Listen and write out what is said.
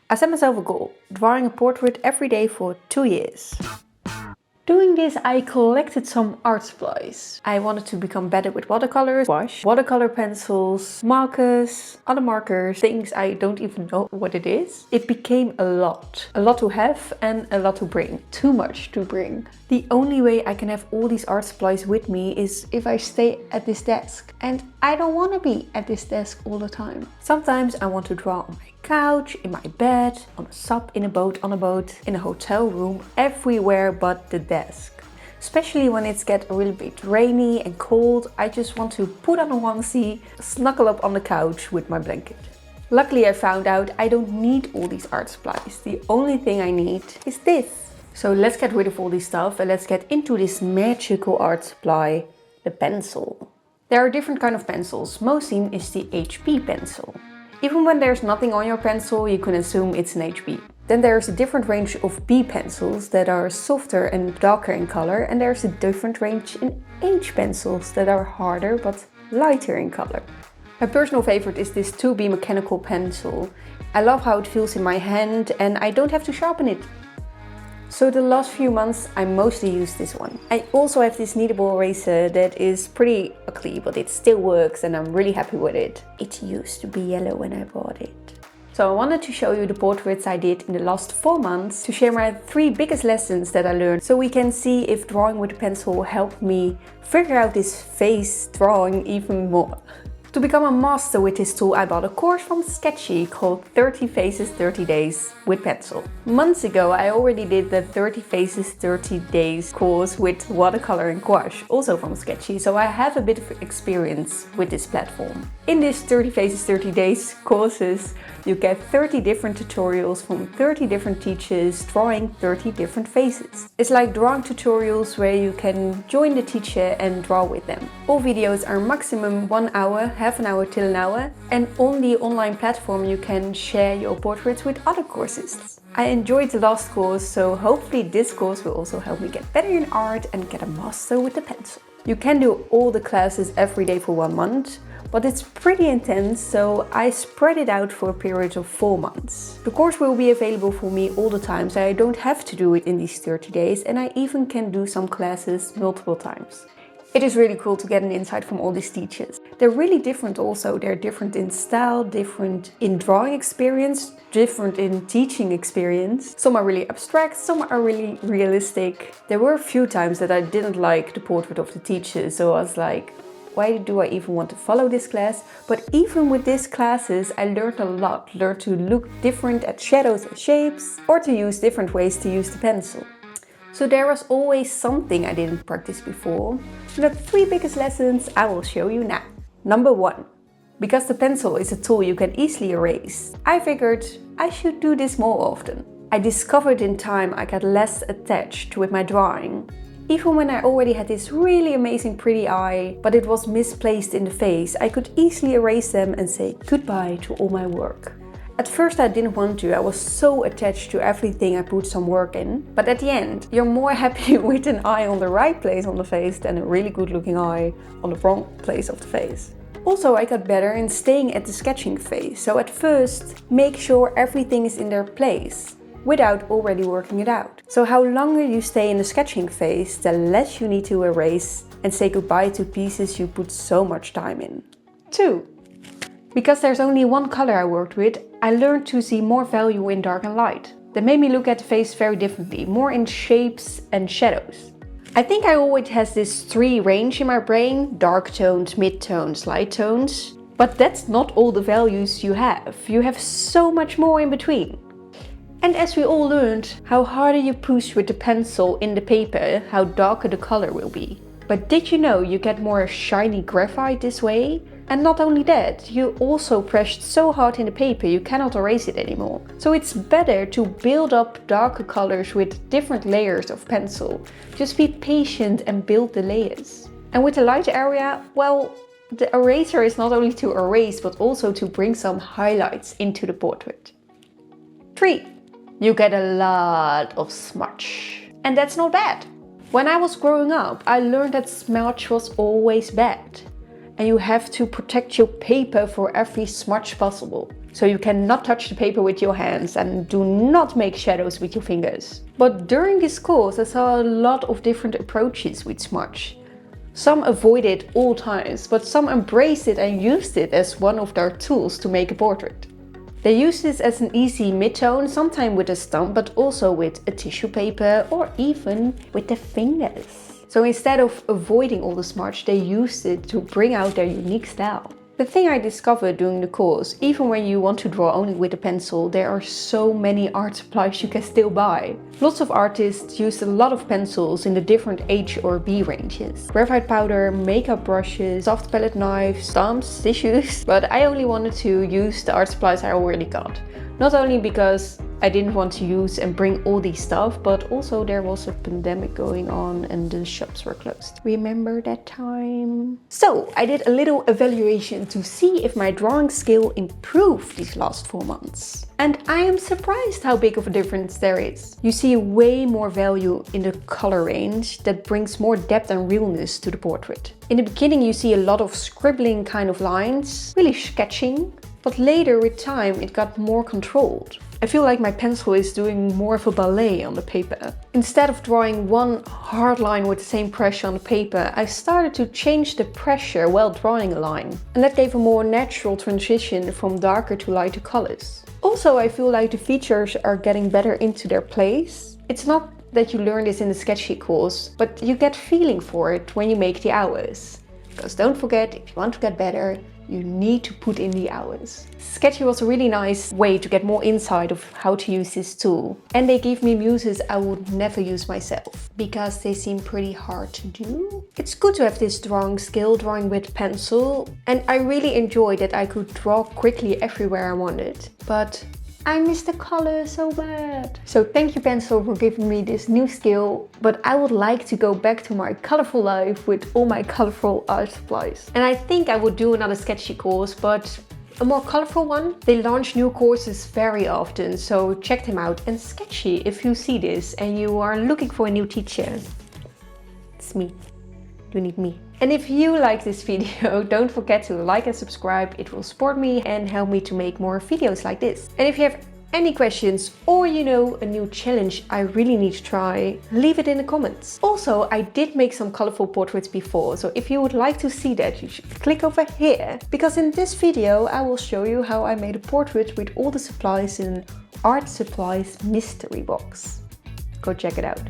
I set myself a goal, drawing a portrait every day for 2 years. Doing this, I collected some art supplies. I wanted to become better with watercolors, wash, watercolor pencils, markers, other markers, things I don't even know what it is. It became a lot to have and a lot to bring. Too much to bring. The only way I can have all these art supplies with me is if I stay at this desk. And I don't want to be at this desk all the time. Sometimes I want to draw on my couch, in my bed, on a sub, in a boat, on a boat, in a hotel room, everywhere but the desk. Especially when it's get a little bit rainy and cold, I just want to put on a onesie, snuggle up on the couch with my blanket. Luckily I found out I don't need all these art supplies. The only thing I need is this. So let's get rid of all this stuff and let's get into this magical art supply, the pencil. There are different kind of pencils. Most seen is the HB pencil. Even when there's nothing on your pencil, you can assume it's an HB. Then there's a different range of B pencils that are softer and darker in color, and there's a different range in H pencils that are harder but lighter in color. My personal favorite is this 2B mechanical pencil. I love how it feels in my hand and I don't have to sharpen it. So the last few months I mostly use this one. I also have this kneadable eraser that is pretty ugly, but it still works and I'm really happy with it. It used to be yellow when I bought it. So I wanted to show you the portraits I did in the last 4 months to share my 3 biggest lessons that I learned, so we can see if drawing with a pencil helped me figure out this face drawing even more. To become a master with this tool, I bought a course from Sktchy called 30 Faces 30 Days with Pencil. Months ago I already did the 30 Faces 30 Days course with watercolor and gouache, also from Sktchy, so I have a bit of experience with this platform. In this 30 Faces 30 Days courses, you get 30 different tutorials from 30 different teachers drawing 30 different faces. It's like drawing tutorials where you can join the teacher and draw with them. All videos are maximum 1 hour, half an hour till an hour, and on the online platform you can share your portraits with other courses. I enjoyed the last course, so hopefully this course will also help me get better in art and get a master with the pencil. You can do all the classes every day for 1 month, but it's pretty intense, so I spread it out for a period of 4 months. The course will be available for me all the time, so I don't have to do it in these 30 days, and I even can do some classes multiple times. It is really cool to get an insight from all these teachers. They're really different also. They're different in style, different in drawing experience, different in teaching experience. Some are really abstract, some are really realistic. There were a few times that I didn't like the portrait of the teacher, so I was like, why do I even want to follow this class? But even with these classes, I learned a lot. Learned to look different at shadows and shapes, or to use different ways to use the pencil. So there was always something I didn't practice before. And the 3 biggest lessons I will show you now. Number 1. Because the pencil is a tool you can easily erase, I figured I should do this more often. I discovered in time I got less attached with my drawing. Even when I already had this really amazing pretty eye, but it was misplaced in the face, I could easily erase them and say goodbye to all my work. At first I didn't want to, I was so attached to everything I put some work in. But at the end, you're more happy with an eye on the right place on the face than a really good looking eye on the wrong place of the face. Also, I got better in staying at the sketching phase. So at first, make sure everything is in their place, without already working it out. So how longer you stay in the sketching phase, the less you need to erase and say goodbye to pieces you put so much time in. 2. Because there's only one color I worked with, I learned to see more value in dark and light. That made me look at the face very differently, more in shapes and shadows. I think I always has this 3 range in my brain, dark tones, mid tones, light tones. But that's not all the values you have. You have so much more in between. And as we all learned, how harder you push with the pencil in the paper, how darker the color will be. But did you know you get more shiny graphite this way? And not only that, you also pressed so hard in the paper you cannot erase it anymore. So it's better to build up darker colors with different layers of pencil. Just be patient and build the layers. And with the light area, well, the eraser is not only to erase but also to bring some highlights into the portrait. 3. You get a lot of smudge. And that's not bad. When I was growing up, I learned that smudge was always bad. And you have to protect your paper for every smudge possible. So you cannot touch the paper with your hands and do not make shadows with your fingers. But during this course I saw a lot of different approaches with Smudge. Some avoid it all times, but some embraced it and used it as one of their tools to make a portrait. They use this as an easy mid-tone, sometimes with a stump, but also with a tissue paper or even with the fingers. So instead of avoiding all the smudge, they used it to bring out their unique style. The thing I discovered during the course, even when you want to draw only with a pencil, there are so many art supplies you can still buy. Lots of artists use a lot of pencils in the different H or B ranges. Graphite powder, makeup brushes, soft palette knives, stamps, tissues. But I only wanted to use the art supplies I already got. Not only because I didn't want to use and bring all these stuff, but also there was a pandemic going on and the shops were closed. Remember that time? So I did a little evaluation to see if my drawing skill improved these last 4 months. And I am surprised how big of a difference there is. You see way more value in the color range that brings more depth and realness to the portrait. In the beginning you see a lot of scribbling kind of lines, really sketching. But later with time it got more controlled. I feel like my pencil is doing more of a ballet on the paper. Instead of drawing one hard line with the same pressure on the paper, I started to change the pressure while drawing a line. And that gave a more natural transition from darker to lighter colors. Also, I feel like the features are getting better into their place. It's not that you learn this in the Sktchy course, but you get feeling for it when you make the hours. Because don't forget, if you want to get better, you need to put in the hours. Sktchy was a really nice way to get more insight of how to use this tool. And they gave me muses I would never use myself, because they seem pretty hard to do. It's good to have this drawing skill, drawing with pencil. And I really enjoyed that I could draw quickly everywhere I wanted. But I miss the color so bad. So thank you pencil for giving me this new skill, but I would like to go back to my colorful life with all my colorful art supplies. And I think I would do another Sktchy course, but a more colorful one. They launch new courses very often, so check them out. And Sktchy, if you see this and you are looking for a new teacher, it's me. You need me. And if you like this video, don't forget to like and subscribe. It will support me and help me to make more videos like this. And if you have any questions or you know a new challenge I really need to try, leave it in the comments. Also, I did make some colorful portraits before, so if you would like to see that, you should click over here. Because in this video I will show you how I made a portrait with all the supplies in an art supplies mystery box. Go check it out.